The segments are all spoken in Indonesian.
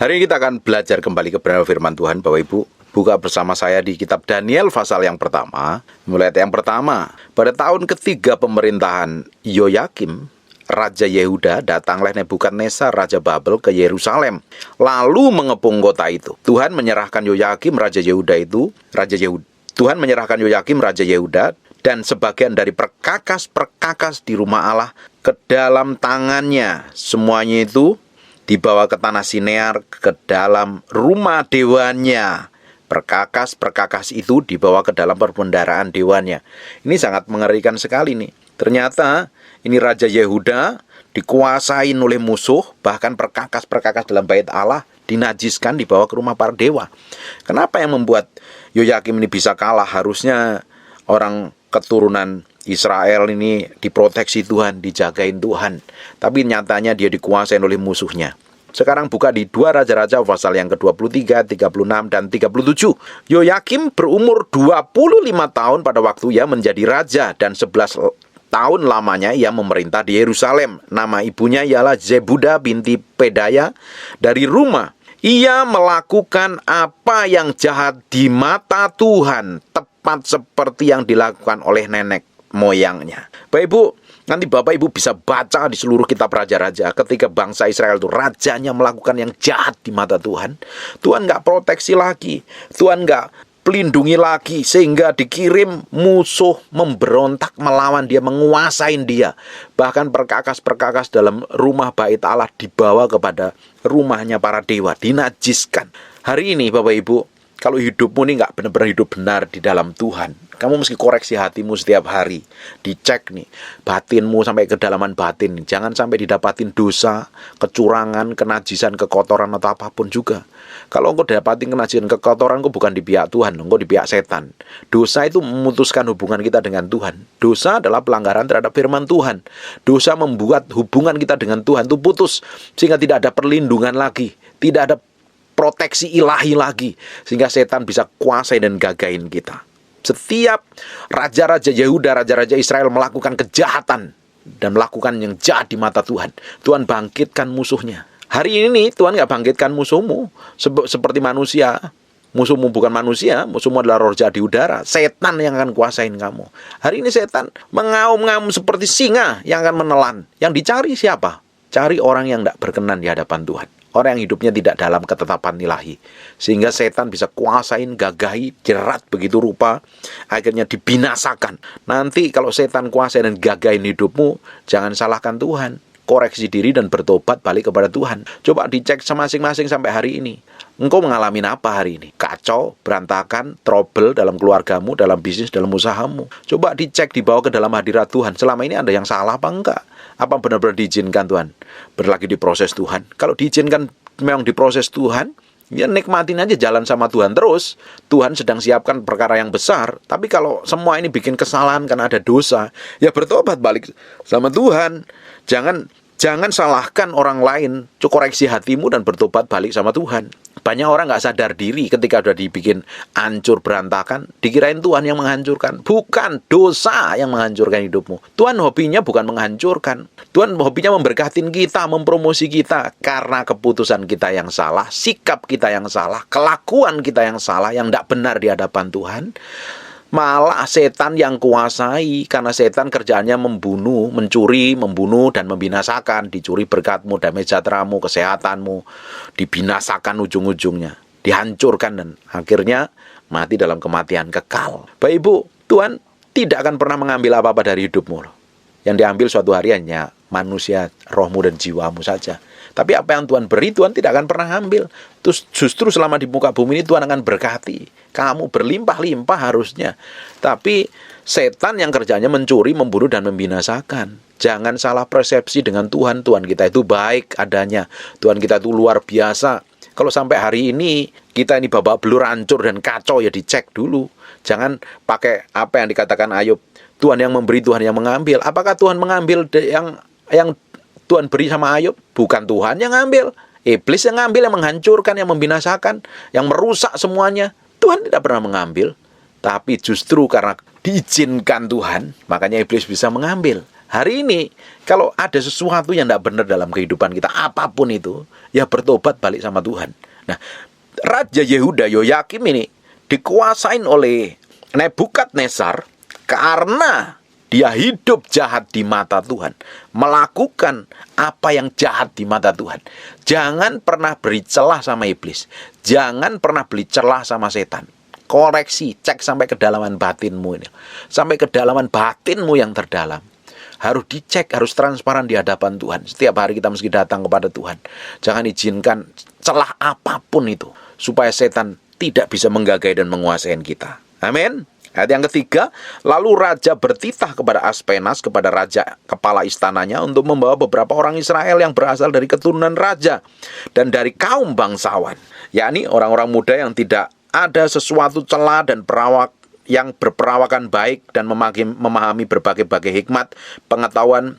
Hari ini kita akan belajar kembali kebenaran firman Tuhan, Bapak Ibu. Buka bersama saya di kitab Daniel pasal yang pertama. Mulai ayat yang pertama. Pada tahun ketiga pemerintahan Yoyakim, Raja Yehuda, datanglah Nebukadnezar, Raja Babel ke Yerusalem, lalu mengepung kota itu. Tuhan menyerahkan Yoyakim, Raja Yehuda, dan sebagian dari perkakas-perkakas di rumah Allah ke dalam tangannya. Semuanya itu dibawa ke tanah Sinear, ke dalam rumah dewannya. Perkakas-perkakas itu dibawa ke dalam perbendaharaan dewannya. Ini sangat mengerikan sekali nih. Ternyata ini Raja Yehuda dikuasain oleh musuh, bahkan perkakas-perkakas dalam bait Allah dinajiskan, dibawa ke rumah para dewa. Kenapa yang membuat Yoyakim ini bisa kalah? Harusnya orang keturunan Israel ini diproteksi Tuhan, dijagain Tuhan. Tapi nyatanya dia dikuasai oleh musuhnya. Sekarang buka di 2 Raja-Raja pasal yang ke-23, 36, dan 37. Yoyakim berumur 25 tahun pada waktu ia menjadi raja, dan 11 tahun lamanya ia memerintah di Yerusalem. Nama ibunya ialah Zebuda binti Pedaya dari Rumah. Ia melakukan apa yang jahat di mata Tuhan, tepat seperti yang dilakukan oleh nenek moyangnya. Bapak Ibu, nanti Bapak Ibu bisa baca di seluruh kitab Raja-Raja, ketika bangsa Israel itu rajanya melakukan yang jahat di mata Tuhan, Tuhan nggak proteksi lagi, Tuhan nggak pelindungi lagi, sehingga dikirim musuh memberontak melawan dia, menguasain dia. Bahkan perkakas-perkakas dalam rumah bait Allah dibawa kepada rumahnya para dewa, dinajiskan. Hari ini Bapak Ibu, kalau hidupmu ini nggak benar-benar hidup benar di dalam Tuhan, kamu mesti koreksi hatimu setiap hari. Dicek nih, batinmu sampai kedalaman batin. Jangan sampai didapatin dosa, kecurangan, kenajisan, kekotoran atau apapun juga. Kalau engkau dapatin kenajisan, kekotoran, engkau bukan di pihak Tuhan, engkau di pihak setan. Dosa itu memutuskan hubungan kita dengan Tuhan. Dosa adalah pelanggaran terhadap firman Tuhan. Dosa membuat hubungan kita dengan Tuhan itu putus, sehingga tidak ada perlindungan lagi, tidak ada proteksi ilahi lagi, sehingga setan bisa kuasai dan gagain kita. Setiap raja-raja Yehuda, raja-raja Israel melakukan kejahatan dan melakukan yang jahat di mata Tuhan, Tuhan bangkitkan musuhnya. Hari ini Tuhan gak bangkitkan musuhmu seperti manusia. Musuhmu bukan manusia, musuhmu adalah roh jahat di udara. Setan yang akan kuasain kamu. Hari ini setan mengaum-ngaum seperti singa yang akan menelan. Yang dicari siapa? Cari orang yang tidak berkenan di hadapan Tuhan. Orang yang hidupnya tidak dalam ketetapan ilahi. Sehingga setan bisa kuasain, gagahi, jerat begitu rupa, akhirnya dibinasakan. Nanti kalau setan kuasai dan gagahin hidupmu, jangan salahkan Tuhan. Koreksi diri dan bertobat balik kepada Tuhan. Coba dicek masing-masing sampai hari ini. Engkau mengalami apa hari ini? Kacau, berantakan, trouble dalam keluargamu, dalam bisnis, dalam usahamu. Coba dicek, dibawa ke dalam hadirat Tuhan. Selama ini ada yang salah apa enggak? Apa benar-benar diizinkan Tuhan? Berlagi diproses Tuhan. Kalau diizinkan memang diproses Tuhan, ya nikmatin aja jalan sama Tuhan terus. Tuhan sedang siapkan perkara yang besar. Tapi kalau semua ini bikin kesalahan karena ada dosa, ya bertobat balik sama Tuhan. Jangan salahkan orang lain. Koreksi hatimu dan bertobat balik sama Tuhan. Banyak orang gak sadar diri ketika udah dibikin hancur berantakan, dikirain Tuhan yang menghancurkan. Bukan, dosa yang menghancurkan hidupmu. Tuhan hobinya bukan menghancurkan. Tuhan hobinya memberkatin kita, mempromosi kita. Karena keputusan kita yang salah, sikap kita yang salah, kelakuan kita yang salah, yang tidak benar di hadapan Tuhan, malah setan yang kuasai. Karena setan kerjaannya membunuh, mencuri, membunuh, dan membinasakan. Dicuri berkatmu, damai sejahteramu, kesehatanmu, dibinasakan ujung-ujungnya, dihancurkan, dan akhirnya mati dalam kematian kekal. Bapak Ibu, Tuhan tidak akan pernah mengambil apa-apa dari hidupmu. Yang diambil suatu hari hanya manusia, rohmu dan jiwamu saja. Tapi apa yang Tuhan beri, Tuhan tidak akan pernah ambil. Terus justru selama di muka bumi ini Tuhan akan berkati. Kamu berlimpah-limpah harusnya. Tapi setan yang kerjanya mencuri, membunuh, dan membinasakan. Jangan salah persepsi dengan Tuhan. Tuhan kita itu baik adanya. Tuhan kita itu luar biasa. Kalau sampai hari ini kita ini babak belur, hancur dan kacau, ya dicek dulu. Jangan pakai apa yang dikatakan Ayub. Tuhan yang memberi, Tuhan yang mengambil. Apakah Tuhan mengambil yang Tuhan beri sama Ayub? Bukan Tuhan yang ngambil. Iblis yang ngambil, yang menghancurkan, yang membinasakan, yang merusak semuanya. Tuhan tidak pernah mengambil. Tapi justru karena diizinkan Tuhan, makanya iblis bisa mengambil. Hari ini, kalau ada sesuatu yang tidak benar dalam kehidupan kita, apapun itu, ya bertobat balik sama Tuhan. Nah, Raja Yehuda Yoyakim ini dikuasain oleh Nebukadnezar karena dia hidup jahat di mata Tuhan, melakukan apa yang jahat di mata Tuhan. Jangan pernah beri celah sama iblis, jangan pernah beri celah sama setan. Koreksi, cek sampai kedalaman batinmu ini, sampai kedalaman batinmu yang terdalam. Harus dicek, harus transparan di hadapan Tuhan. Setiap hari kita mesti datang kepada Tuhan. Jangan izinkan celah apapun itu, supaya setan tidak bisa menggagai dan menguasai kita. Amin. Ayat yang ketiga, lalu raja bertitah kepada Aspenas, kepada raja kepala istananya, untuk membawa beberapa orang Israel yang berasal dari keturunan raja dan dari kaum bangsawan, yakni orang-orang muda yang tidak ada sesuatu celah dan yang berperawakan baik dan memahami berbagai-bagai hikmat, pengetahuan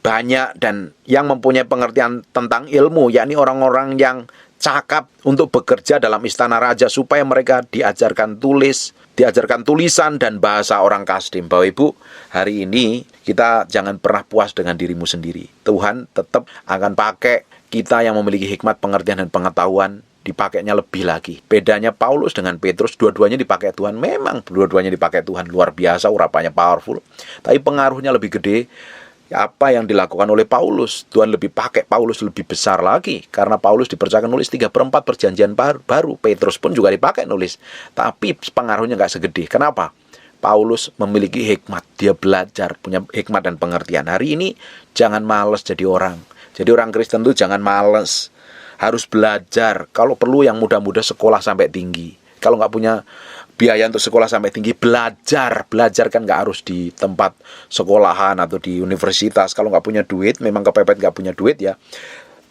banyak, dan yang mempunyai pengertian tentang ilmu, yakni orang-orang yang cakap untuk bekerja dalam istana raja, supaya mereka diajarkan tulisan dan bahasa orang Kasdim. Bapak Ibu, hari ini kita jangan pernah puas dengan dirimu sendiri. Tuhan tetap akan pakai kita yang memiliki hikmat, pengertian, dan pengetahuan, dipakainya lebih lagi. Bedanya Paulus dengan Petrus, dua-duanya dipakai Tuhan. Memang dua-duanya dipakai Tuhan, luar biasa, urapannya powerful. Tapi pengaruhnya lebih gede. Apa yang dilakukan oleh Paulus, Tuhan lebih pakai Paulus lebih besar lagi. Karena Paulus dipercayakan nulis 3/4 perjanjian baru. Petrus pun juga dipakai nulis. Tapi pengaruhnya nggak segede. Kenapa? Paulus memiliki hikmat. Dia belajar, punya hikmat dan pengertian. Hari ini jangan malas jadi orang. Jadi orang Kristen itu jangan malas. Harus belajar. Kalau perlu yang muda-muda sekolah sampai tinggi. Kalau nggak punya biaya untuk sekolah sampai tinggi, belajar. Belajar kan nggak harus di tempat sekolahan atau di universitas. Kalau nggak punya duit, memang kepepet nggak punya duit ya,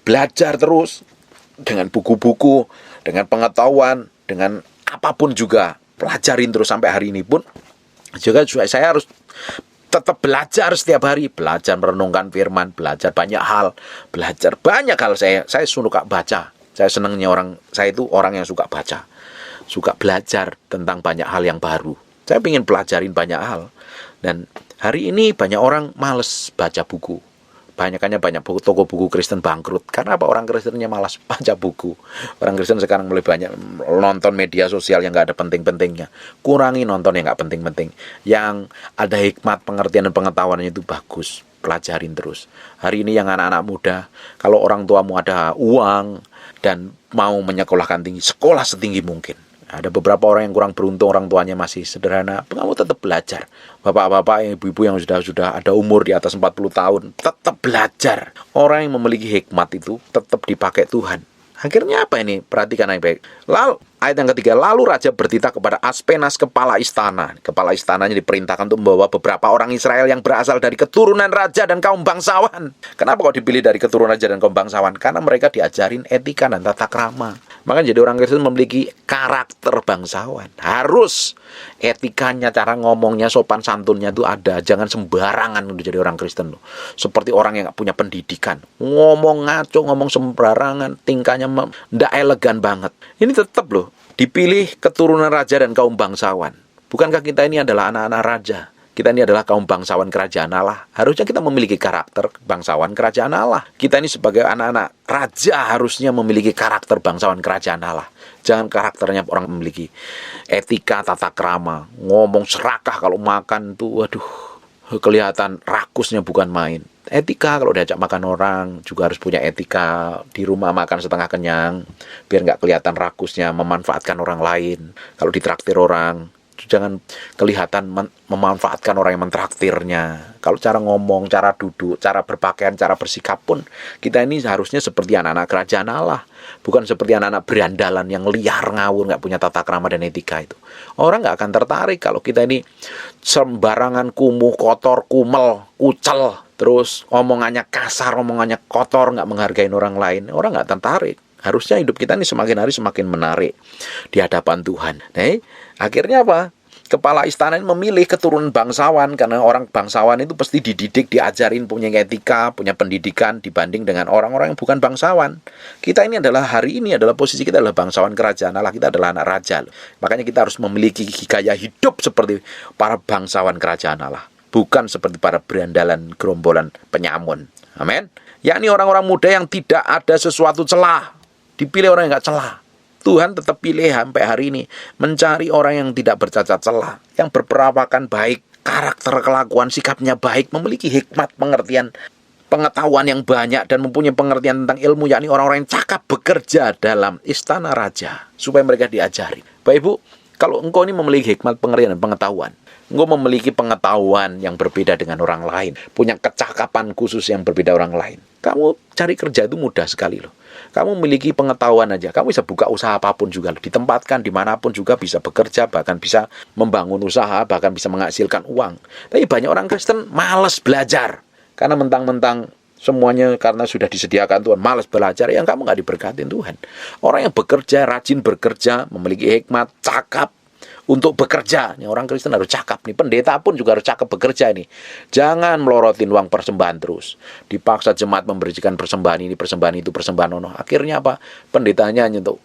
belajar terus. Dengan buku-buku, dengan pengetahuan, dengan apapun juga. Pelajarin terus sampai hari ini pun. Juga saya harus tetap belajar setiap hari, belajar merenungkan firman, belajar banyak hal, belajar banyak hal. Saya suka baca. Saya senangnya saya itu orang yang suka baca, suka belajar tentang banyak hal yang baru. Saya ingin pelajarin banyak hal. Dan hari ini banyak orang males baca buku. Banyak toko buku Kristen bangkrut. Karena apa? Orang Kristennya malas baca buku. Orang Kristen sekarang mulai banyak nonton media sosial yang nggak ada penting-pentingnya. Kurangi nonton yang nggak penting-penting. Yang ada hikmat, pengertian, dan pengetahuannya itu bagus. Pelajarin terus. Hari ini yang anak-anak muda, kalau orang tuamu ada uang dan mau menyekolahkan tinggi, sekolah setinggi mungkin. Ada beberapa orang yang kurang beruntung, orang tuanya masih sederhana, kamu tetap belajar. Bapak-bapak, ibu-ibu yang sudah ada umur di atas 40 tahun, tetap belajar. Orang yang memiliki hikmat itu tetap dipakai Tuhan. Akhirnya apa ini? Perhatikan yang baik. Lalu ayat yang ketiga, lalu raja bertitah kepada Aspenas, kepala istana. Kepala istananya diperintahkan untuk membawa beberapa orang Israel yang berasal dari keturunan raja dan kaum bangsawan. Kenapa kok dipilih dari keturunan raja dan kaum bangsawan? Karena mereka diajarin etika dan tata krama. Maka jadi orang Kristen memiliki karakter bangsawan. Harus etikanya, cara ngomongnya, sopan santunnya itu ada. Jangan sembarangan untuk jadi orang Kristen loh. Seperti orang yang gak punya pendidikan. Ngomong ngaco, ngomong sembarangan, tingkahnya ndak elegan banget. Ini tetap loh, dipilih keturunan raja dan kaum bangsawan. Bukankah kita ini adalah anak-anak raja? Kita ini adalah kaum bangsawan kerajaan Allah. Harusnya kita memiliki karakter bangsawan kerajaan Allah. Kita ini sebagai anak-anak raja harusnya memiliki karakter bangsawan kerajaan Allah. Jangan karakternya orang memiliki etika, tata krama. Ngomong serakah kalau makan tuh, waduh, kelihatan rakusnya bukan main. Etika kalau diajak makan orang juga harus punya etika. Di rumah makan setengah kenyang, biar nggak kelihatan rakusnya, memanfaatkan orang lain. Kalau ditraktir orang, jangan kelihatan memanfaatkan orang yang mentraktirnya. Kalau cara ngomong, cara duduk, cara berpakaian, cara bersikap pun, kita ini harusnya seperti anak-anak kerajaan Allah. Bukan seperti anak-anak berandalan yang liar ngawur, nggak punya tata krama dan etika itu. Orang nggak akan tertarik kalau kita ini sembarangan, kumuh, kotor, kumel, kucel, terus omongannya kasar, omongannya kotor, nggak menghargai orang lain. Orang nggak tertarik. Harusnya hidup kita ini semakin hari semakin menarik di hadapan Tuhan. Nah, akhirnya apa? Kepala istana ini memilih keturunan bangsawan, karena orang bangsawan itu pasti dididik, diajarin, punya etika, punya pendidikan dibanding dengan orang-orang yang bukan bangsawan. Kita ini adalah, hari ini adalah posisi kita adalah bangsawan kerajaan Allah, kita adalah anak raja. Makanya kita harus memiliki gaya hidup seperti para bangsawan kerajaan Allah. bukan seperti para berandalan gerombolan penyamun. Amin. Yakni orang-orang muda yang tidak ada sesuatu celah. Dipilih orang yang nggak celah. Tuhan tetap pilih sampai hari ini, mencari orang yang tidak bercacat celah, yang berperawakan baik, karakter, kelakuan, sikapnya baik, memiliki hikmat, pengertian, pengetahuan yang banyak, dan mempunyai pengertian tentang ilmu, yakni orang-orang yang cakap bekerja dalam istana raja, supaya mereka diajari. Bapak Ibu, kalau engkau ini memiliki hikmat, pengertian, dan pengetahuan, engkau memiliki pengetahuan yang berbeda dengan orang lain, punya kecakapan khusus yang berbeda orang lain, kamu cari kerja itu mudah sekali loh. Kamu memiliki pengetahuan aja, kamu bisa buka usaha apapun juga loh. Ditempatkan dimanapun juga bisa bekerja, bahkan bisa membangun usaha, bahkan bisa menghasilkan uang. Tapi banyak orang Kristen malas belajar, karena mentang-mentang semuanya karena sudah disediakan Tuhan, malas belajar, yang kamu nggak diberkatin Tuhan. Orang yang bekerja, rajin bekerja, memiliki hikmat, cakap untuk bekerja. Nih, orang Kristen harus cakap nih. Pendeta pun juga harus cakap bekerja nih. Jangan melorotin uang persembahan terus. Dipaksa jemaat memberikan persembahan ini, persembahan itu, persembahan ono. Akhirnya apa? Pendetanya hanya untuk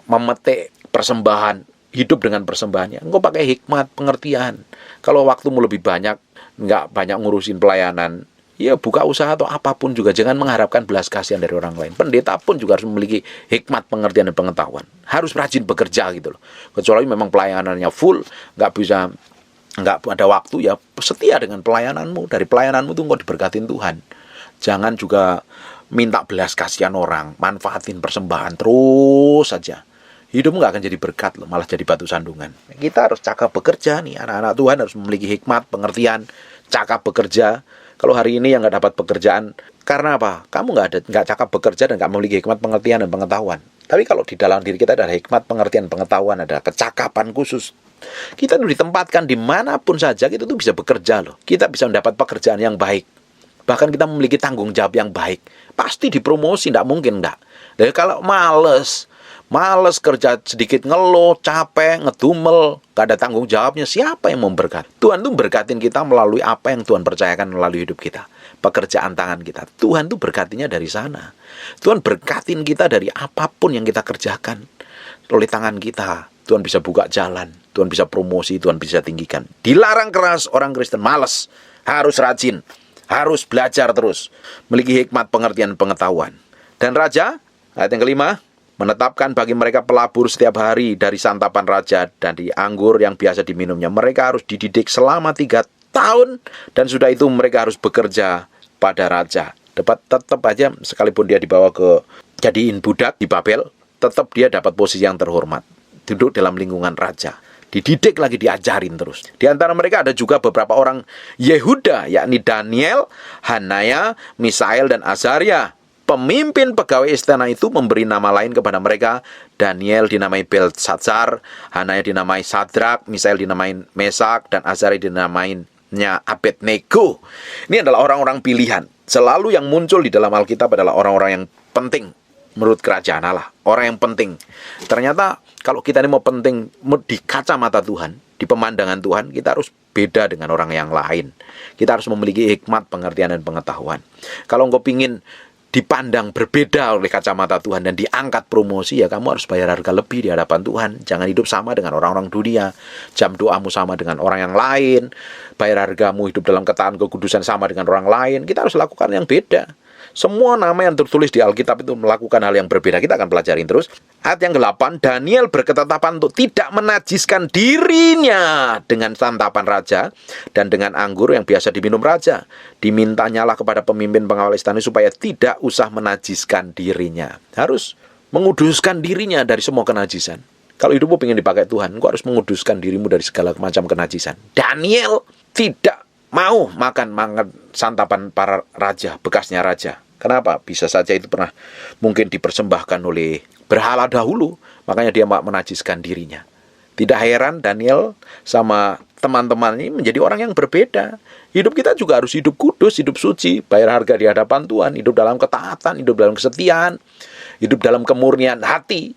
memetik persembahan, hidup dengan persembahannya. Engkau pakai hikmat, pengertian. Kalau waktumu lebih banyak, nggak banyak ngurusin pelayanan, ya buka usaha atau apapun juga. Jangan mengharapkan belas kasihan dari orang lain. Pendeta pun juga harus memiliki hikmat, pengertian, dan pengetahuan. Harus rajin bekerja gitu loh. Kecuali memang pelayanannya full, nggak ada waktu, ya setia dengan pelayananmu. Dari pelayananmu tuh engkau diberkatin Tuhan. Jangan juga minta belas kasihan orang, manfaatin persembahan terus saja. Hidup nggak akan jadi berkat loh, malah jadi batu sandungan. Kita harus cakap bekerja nih. Anak-anak Tuhan harus memiliki hikmat, pengertian, cakap bekerja. Kalau hari ini yang nggak dapat pekerjaan, karena apa? Kamu nggak cakap bekerja dan nggak memiliki hikmat, pengertian, dan pengetahuan. Tapi kalau di dalam diri kita ada hikmat, pengertian, pengetahuan, ada kecakapan khusus, kita tuh ditempatkan dimanapun saja, kita tuh bisa bekerja loh. Kita bisa mendapat pekerjaan yang baik. Bahkan kita memiliki tanggung jawab yang baik. Pasti dipromosi, nggak mungkin nggak. Dan kalau males kerja sedikit, ngeluh, capek, ngedumel, gak ada tanggung jawabnya, siapa yang memberkati? Tuhan tuh berkatin kita melalui apa yang Tuhan percayakan melalui hidup kita, pekerjaan tangan kita. Tuhan tuh berkatinya dari sana. Tuhan berkatin kita dari apapun yang kita kerjakan oleh tangan kita. Tuhan bisa buka jalan, Tuhan bisa promosi, Tuhan bisa tinggikan. Dilarang keras orang Kristen malas, harus rajin, harus belajar terus, memiliki hikmat, pengertian, pengetahuan. Dan raja, ayat yang kelima, menetapkan bagi mereka pelabur setiap hari dari santapan raja dan di anggur yang biasa diminumnya. Mereka harus dididik selama 3 tahun, dan sudah itu mereka harus bekerja pada raja. Tetap aja, sekalipun dia dibawa ke jadiin budak di Babel, tetap dia dapat posisi yang terhormat, duduk dalam lingkungan raja. Dididik lagi, diajarin terus. Di antara mereka ada juga beberapa orang Yehuda, yakni Daniel, Hanaya, Misael, dan Azaria. Pemimpin pegawai istana itu memberi nama lain kepada mereka. Daniel dinamai Belteshazzar, Hanaya dinamai Sadrak, Misael dinamai Mesak, dan Azaria dinamainya Abednego. Ini adalah orang-orang pilihan. Selalu yang muncul di dalam Alkitab adalah orang-orang yang penting menurut kerajaan Allah. Orang yang penting. Ternyata kalau kita ini mau penting di kacamata Tuhan, di pemandangan Tuhan, kita harus beda dengan orang yang lain. Kita harus memiliki hikmat, pengertian, dan pengetahuan. Kalau engkau pingin dipandang berbeda oleh kacamata Tuhan dan diangkat promosi, ya kamu harus bayar harga lebih di hadapan Tuhan. Jangan hidup sama dengan orang-orang dunia. Jam doamu sama dengan orang yang lain. Bayar hargamu, hidup dalam ketaatan kekudusan sama dengan orang lain. Kita harus lakukan yang beda. Semua nama yang tertulis di Alkitab itu melakukan hal yang berbeda. Kita akan pelajarin terus. Ayat yang ke-8, Daniel berketetapan untuk tidak menajiskan dirinya dengan santapan raja dan dengan anggur yang biasa diminum raja. Dimintanyalah kepada pemimpin pengawal istana supaya tidak usah menajiskan dirinya. Harus menguduskan dirinya dari semua kenajisan. Kalau hidupmu ingin dipakai Tuhan, engkau harus menguduskan dirimu dari segala macam kenajisan. Daniel tidak mau makan santapan para raja, bekasnya raja. Kenapa? Bisa saja itu pernah mungkin dipersembahkan oleh berhala dahulu, makanya dia menajiskan dirinya. Tidak heran Daniel sama teman-teman ini menjadi orang yang berbeda. Hidup kita juga harus hidup kudus, hidup suci, bayar harga di hadapan Tuhan, hidup dalam ketaatan, hidup dalam kesetiaan, hidup dalam kemurnian hati.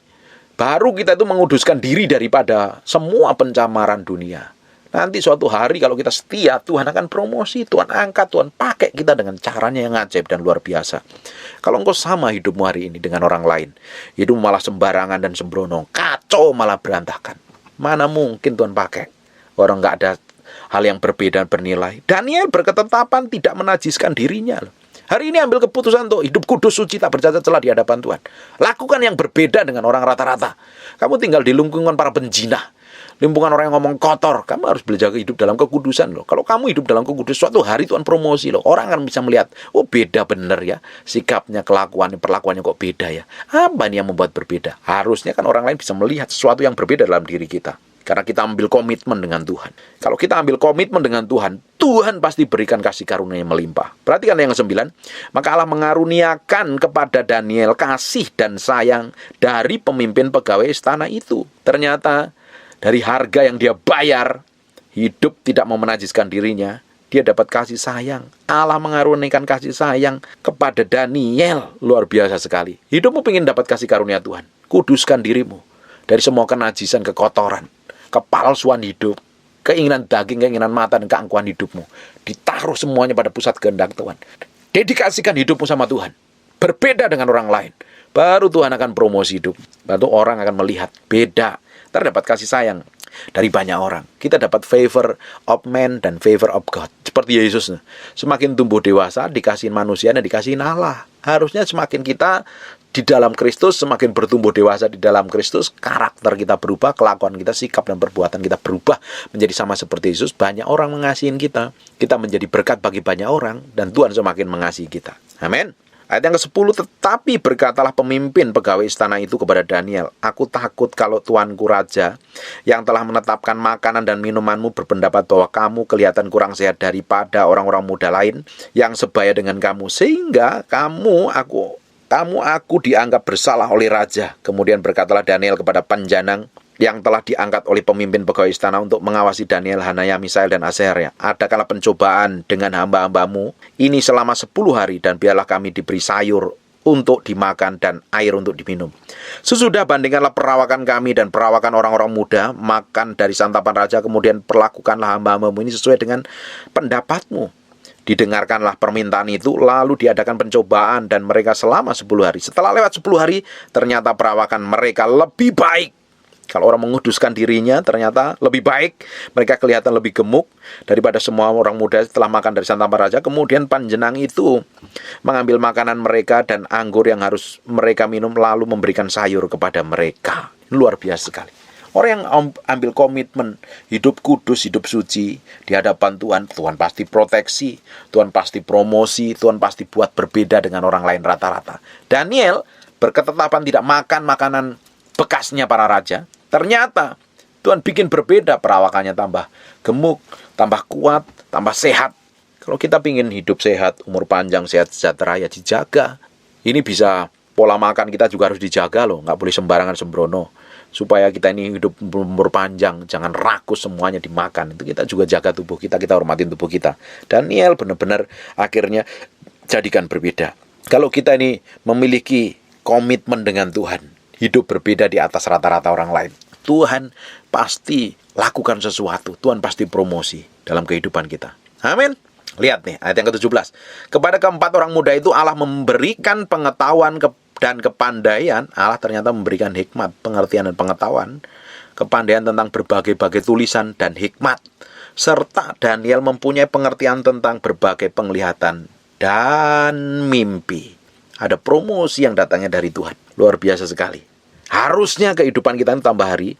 Baru kita itu menguduskan diri daripada semua pencemaran dunia. Nanti suatu hari kalau kita setia, Tuhan akan promosi, Tuhan angkat, Tuhan pakai kita dengan caranya yang ajaib dan luar biasa. Kalau engkau sama hidupmu hari ini dengan orang lain, hidupmu malah sembarangan dan sembrono, kacau malah berantakan. Mana mungkin Tuhan pakai? Orang nggak ada hal yang berbeda bernilai. Daniel berketetapan tidak menajiskan dirinya. Hari ini ambil keputusan untuk hidup kudus, suci, tak bercacat celah di hadapan Tuhan. Lakukan yang berbeda dengan orang rata-rata. Kamu tinggal di lingkungan para penjinah, lingkungan orang yang ngomong kotor. Kamu harus belajar hidup dalam kekudusan loh. Kalau kamu hidup dalam kekudusan, suatu hari Tuhan promosi loh. Orang akan bisa melihat, oh beda bener ya. Sikapnya, kelakuannya, perlakuannya kok beda ya. Apa ini yang membuat berbeda? Harusnya kan orang lain bisa melihat sesuatu yang berbeda dalam diri kita. Karena kita ambil komitmen dengan Tuhan. Kalau kita ambil komitmen dengan Tuhan, Tuhan pasti berikan kasih karunia yang melimpah. Perhatikan yang ke-9. Maka Allah mengaruniakan kepada Daniel kasih dan sayang dari pemimpin pegawai istana itu. Ternyata dari harga yang dia bayar, hidup tidak mau menajiskan dirinya, dia dapat kasih sayang. Allah mengaruniakan kasih sayang kepada Daniel. Luar biasa sekali. Hidupmu ingin dapat kasih karunia Tuhan. Kuduskan dirimu dari semua kenajisan, kekotoran, kepalsuan hidup, keinginan daging, keinginan mata, dan keangkuhan hidupmu. Ditaruh semuanya pada pusat kehendak Tuhan. Dedikasikan hidupmu sama Tuhan. Berbeda dengan orang lain. Baru Tuhan akan promosi hidup. Baru orang akan melihat beda. Terdapat kasih sayang dari banyak orang. Kita dapat favor of man dan favor of God. Seperti Yesus. Semakin tumbuh dewasa, dikasihin manusia dan dikasihin Allah. Harusnya semakin kita di dalam Kristus, semakin bertumbuh dewasa di dalam Kristus, karakter kita berubah, kelakuan kita, sikap dan perbuatan kita berubah menjadi sama seperti Yesus. Banyak orang mengasihi kita. Kita menjadi berkat bagi banyak orang, dan Tuhan semakin mengasihi kita. Amin. Ayat yang ke-10, tetapi berkatalah pemimpin pegawai istana itu kepada Daniel, aku takut kalau tuanku raja yang telah menetapkan makanan dan minumanmu berpendapat bahwa kamu kelihatan kurang sehat daripada orang-orang muda lain yang sebaya dengan kamu, sehingga aku dianggap bersalah oleh raja. Kemudian berkatalah Daniel kepada penjanang yang telah diangkat oleh pemimpin pegawai istana untuk mengawasi Daniel, Hanaya, Misael, dan Azaria. Adakanlah pencobaan dengan hamba-hambamu ini selama 10 hari, dan biarlah kami diberi sayur untuk dimakan dan air untuk diminum. Sesudah bandingkanlah perawakan kami dan perawakan orang-orang muda, makan dari santapan raja, kemudian perlakukanlah hamba-hambamu ini sesuai dengan pendapatmu. Didengarkanlah permintaan itu, lalu diadakan pencobaan dan mereka selama 10 hari. Setelah lewat 10 hari, ternyata perawakan mereka lebih baik. Kalau orang menguduskan dirinya, ternyata lebih baik. Mereka kelihatan lebih gemuk daripada semua orang muda setelah makan dari santapan raja. Kemudian panjenang itu mengambil makanan mereka dan anggur yang harus mereka minum, lalu memberikan sayur kepada mereka. Luar biasa sekali. Orang yang ambil komitmen hidup kudus, hidup suci di hadapan Tuhan, Tuhan pasti proteksi, Tuhan pasti promosi, Tuhan pasti buat berbeda dengan orang lain rata-rata. Daniel berketetapan tidak makan makanan bekasnya para raja. Ternyata Tuhan bikin berbeda, perawakannya tambah gemuk, tambah kuat, tambah sehat. Kalau kita ingin hidup sehat, umur panjang, sehat sejahtera, ya dijaga. Ini bisa pola makan kita juga harus dijaga loh, nggak boleh sembarangan sembrono. Supaya kita ini hidup umur panjang, jangan rakus semuanya dimakan. Itu kita juga jaga tubuh kita hormatin tubuh kita. Daniel benar-benar akhirnya jadikan berbeda. Kalau kita ini memiliki komitmen dengan Tuhan, hidup berbeda di atas rata-rata orang lain, Tuhan pasti lakukan sesuatu. Tuhan pasti promosi dalam kehidupan kita. Amin. Lihat nih, ayat yang ke-17. Kepada keempat orang muda itu Allah memberikan pengetahuan dan kepandaian. Allah ternyata memberikan hikmat, pengertian dan pengetahuan, kepandaian tentang berbagai-bagai tulisan dan hikmat. Serta Daniel mempunyai pengertian tentang berbagai penglihatan dan mimpi. Ada promosi yang datangnya dari Tuhan. Luar biasa sekali. Harusnya kehidupan kita ini tambah hari,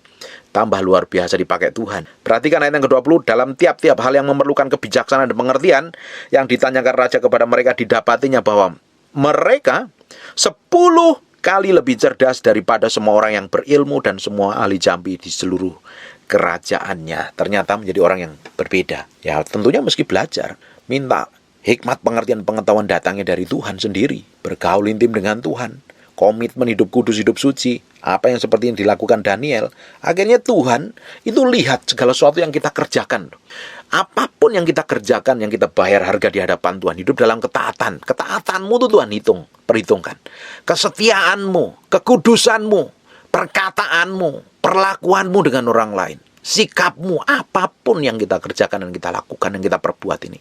tambah luar biasa dipakai Tuhan. Perhatikan ayat yang ke-20. Dalam tiap-tiap hal yang memerlukan kebijaksanaan dan pengertian, yang ditanyakan raja kepada mereka, didapatinya bahwa mereka 10 kali lebih cerdas daripada semua orang yang berilmu dan semua ahli jambi di seluruh kerajaannya. Ternyata menjadi orang yang berbeda. Ya tentunya meski belajar, minta hikmat, pengertian, pengetahuan datangnya dari Tuhan sendiri. Bergaul intim dengan Tuhan. Komitmen hidup kudus, hidup suci. Apa yang seperti yang dilakukan Daniel. Akhirnya Tuhan itu lihat segala sesuatu yang kita kerjakan. Apapun yang kita kerjakan, yang kita bayar harga di hadapan Tuhan. Hidup dalam ketaatan. Ketaatanmu itu Tuhan perhitungkan. Kesetiaanmu, kekudusanmu, perkataanmu, perlakuanmu dengan orang lain. Sikapmu, apapun yang kita kerjakan dan kita lakukan, yang kita perbuat ini,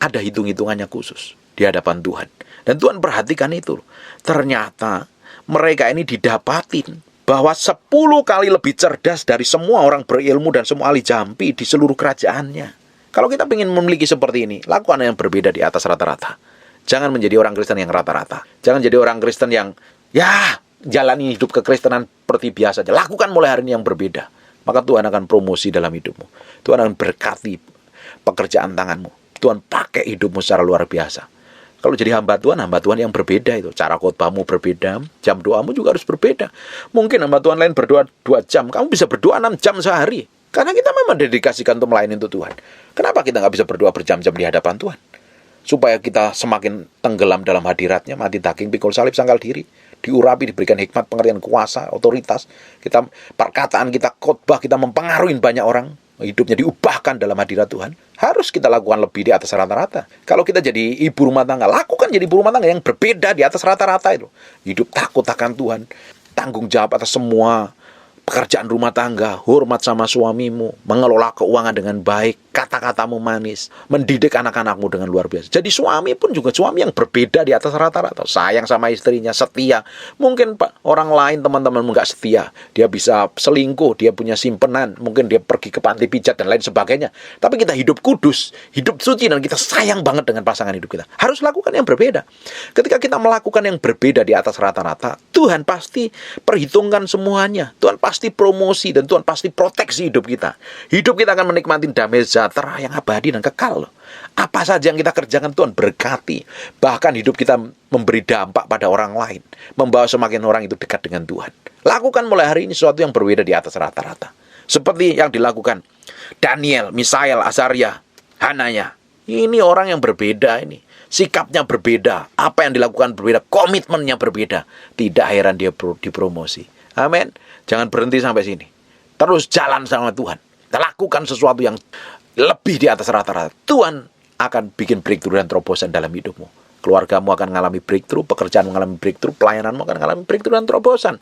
ada hitung-hitungannya khusus di hadapan Tuhan. Dan Tuhan perhatikan itu. Ternyata mereka ini didapatin bahwa 10 kali lebih cerdas dari semua orang berilmu dan semua ahli jampi di seluruh kerajaannya. Kalau kita ingin memiliki seperti ini, lakukan yang berbeda di atas rata-rata. Jangan menjadi orang Kristen yang rata-rata. Jangan jadi orang Kristen yang, jalani hidup kekristenan seperti biasa aja. Lakukan mulai hari ini yang berbeda. Maka Tuhan akan promosi dalam hidupmu. Tuhan akan berkati pekerjaan tanganmu. Tuhan pakai hidupmu secara luar biasa. Kalau jadi hamba Tuhan yang berbeda itu. Cara khotbahmu berbeda, jam doamu juga harus berbeda. Mungkin hamba Tuhan lain berdoa 2 jam, kamu bisa berdoa 6 jam sehari. Karena kita memang dedikasikan untuk melayani untuk Tuhan. Kenapa kita nggak bisa berdoa berjam-jam di hadapan Tuhan? Supaya kita semakin tenggelam dalam hadiratnya, mati daging, pikul salib, sangkal diri. Diurapi, diberikan hikmat, pengertian, kuasa, otoritas. Perkataan kita, khotbah kita mempengaruhi banyak orang. Hidupnya diubahkan dalam hadirat Tuhan. Harus kita lakukan lebih di atas rata-rata. Kalau kita jadi ibu rumah tangga, lakukan jadi ibu rumah tangga yang berbeda di atas rata-rata itu. Hidup takut akan Tuhan. Tanggung jawab atas semua pekerjaan rumah tangga, hormat sama suamimu, mengelola keuangan dengan baik, kata-katamu manis, mendidik anak-anakmu dengan luar biasa. Jadi suami pun juga suami yang berbeda di atas rata-rata. Sayang sama istrinya, setia. Mungkin orang lain teman-temanmu nggak setia. Dia bisa selingkuh, dia punya simpenan, mungkin dia pergi ke panti pijat dan lain sebagainya. Tapi kita hidup kudus, hidup suci, dan kita sayang banget dengan pasangan hidup kita. Harus lakukan yang berbeda. Ketika kita melakukan yang berbeda di atas rata-rata, Tuhan pasti perhitungkan semuanya. Tuhan pasti promosi dan Tuhan pasti proteksi hidup kita. Hidup kita akan menikmati damai sejahtera yang abadi dan kekal. Apa saja yang kita kerjakan Tuhan berkati. Bahkan hidup kita memberi dampak pada orang lain. Membawa semakin orang itu dekat dengan Tuhan. Lakukan mulai hari ini sesuatu yang berbeda di atas rata-rata. Seperti yang dilakukan Daniel, Misael, Azaria, Hananya. Ini orang yang berbeda ini. Sikapnya berbeda. Apa yang dilakukan berbeda. Komitmennya berbeda. Tidak heran dia dipromosi. Amin. Jangan berhenti sampai sini. Terus jalan sama Tuhan. Kita lakukan sesuatu yang lebih di atas rata-rata. Tuhan akan bikin breakthrough dan terobosan dalam hidupmu. Keluargamu akan mengalami breakthrough, pekerjaan mengalami breakthrough, pelayananmu akan mengalami breakthrough dan terobosan.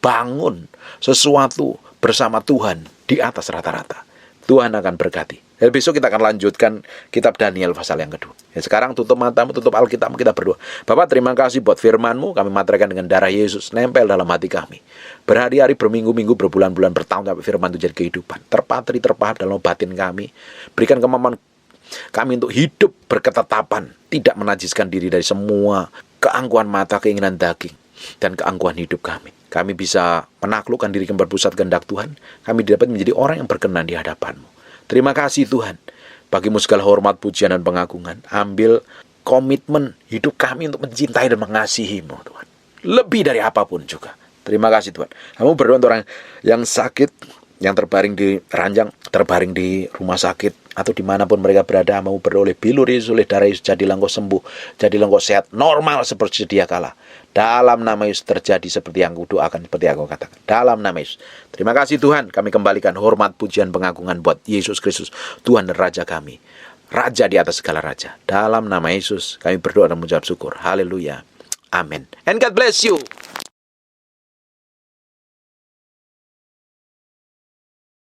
Bangun sesuatu bersama Tuhan di atas rata-rata. Tuhan akan berkati. Dan besok kita akan lanjutkan kitab Daniel pasal yang kedua. Sekarang tutup matamu, tutup Alkitabmu, kita berdoa. Bapak, terima kasih buat firman-Mu. Kami materaikan dengan darah Yesus, nempel dalam hati kami. Berhari-hari, berminggu-minggu, berbulan-bulan, bertahun sampai firman itu jadi kehidupan. Terpatri, terpaham dalam batin kami. Berikan kemampuan kami untuk hidup berketetapan, tidak menajiskan diri dari semua keangkuhan mata, keinginan daging, dan keangkuhan hidup kami. Kami bisa menaklukkan diri kami berpusat kehendak Tuhan. Kami dapat menjadi orang yang berkenan di hadapan-Mu. Terima kasih Tuhan. Bagimu segala hormat, pujian, dan pengagungan. Ambil komitmen hidup kami untuk mencintai dan mengasihi-Mu Tuhan. Lebih dari apapun juga. Terima kasih Tuhan. Kamu berdoa untuk orang yang sakit, yang terbaring di ranjang, terbaring di rumah sakit, atau dimanapun mereka berada. Kamu berdoa oleh bilur Yesus, oleh darah Yesus, jadilah engkau sembuh, jadilah engkau sehat, normal seperti sedia kala. Dalam nama Yesus terjadi seperti yang aku doakan, seperti yang aku katakan. Dalam nama Yesus. Terima kasih Tuhan. Kami kembalikan hormat, pujian, pengagungan buat Yesus Kristus, Tuhan dan Raja kami. Raja di atas segala raja. Dalam nama Yesus kami berdoa dan mengucap syukur. Haleluya. Amin. And God bless you.